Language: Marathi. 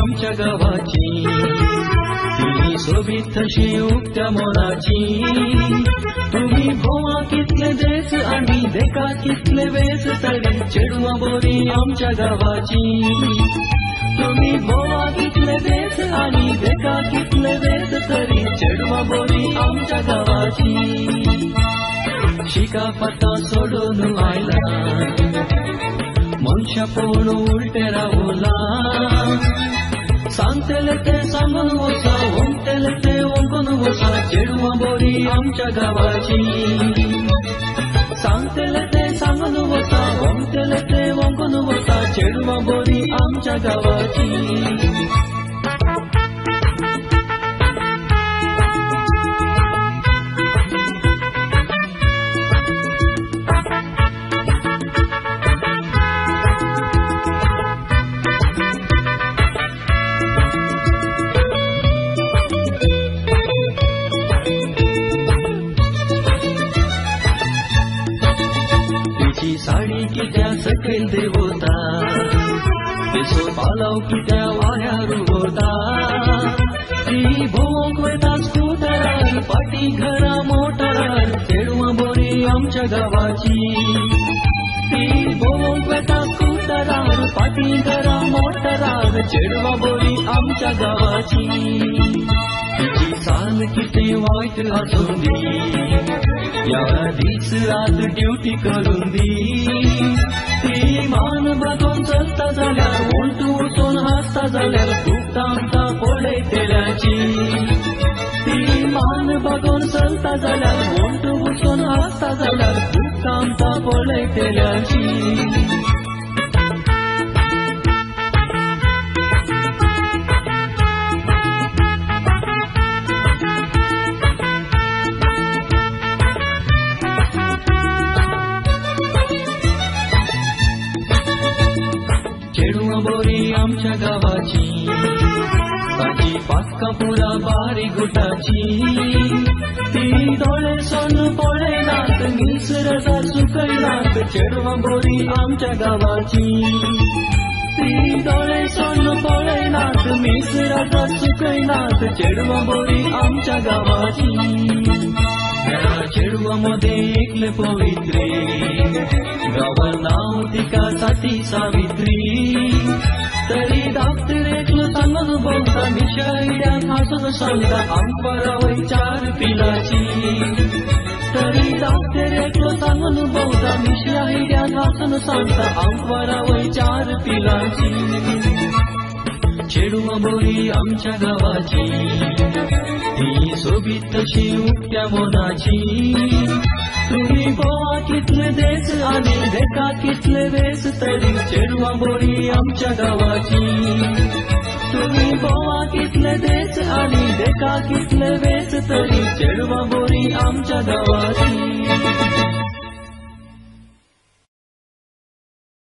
आमच्या गावाची ती सोबीत तशी उक्त्या मोराची तुम्ही भोवा कितले देस आणि देखा कितले वेस तरी चेडवा बोरी आमच्या गावाची तुम्ही भोवा कितले देस आणि देखा कितले वेस तरी चेडवा बोरी आमच्या गावाची शिका पत्ता सोडून आयला मनशा पोण उलटे रावला सांगतेले ते सांगून वसा ओंगतेले ते ओंकून वसा चेडवा बोरी आमच्या गावाची सांगतेले ते सांगून वसा ओंगतेले ते ओंकून वसा चेडवा बोरी आमच्या गावाची साडी कित्या सकल देवता तेसो पालव कित्या वाऱ्यार होता ती भोवंक वयता स्कूटरार पाटी घरा मोटारार चेडवा बोरी आमच्या गावाची ती भोवंक वयता स्कूटरार पाटी घरा मोटारार चेडवा बोरी आमच्या गावाची तिची चाल किती वाईट आसून या दीस रात ड्युटी करून ती मान बघून चलता जाल्यार उलटू उठून हासता जाल्यार दुखता आमचा पळय तेल्याची ती मान बघून चलता जाल्यार उलटू उठून हासता जाल्यार दुखता आमचा पळय तेल्याची चेडवा बोरी आमच्या गावाची ताची पाक्का पुरा बारी गुटाची ती डोळे सोन पळयनात निसरता सुकयनात चेडवा बोरी आमच्या गावाची ती डोळे सोन पळयनात निसरता सुकयनात चेडवा बोरी आमच्या गावाची चेडवा मध्ये एकले पवित्रे गावा नाव तिका साठी सावित्री तरी डॉक्टर एकलो सांगून बोलता मिशाईड्यान हासून सांगता आंपरा वय 4 पिलाची तरी डॉक्टर एकलो सांगून बोलता मिशाईड्यान हासून सांगता आंपरा वय 4 पिलाची चेडवा बोरी आमच्या गावाची ती सोबीत तशी उक्त्या मोनाची तुम्ही गोवा कितले देस आणि देखा कितले वेस तरी चेडवा बोरी आमच्या गावाची तुम्ही गोवा कितले देस आणि देखा कितले वेस तरी चेडवा बोरी आमच्या गावाची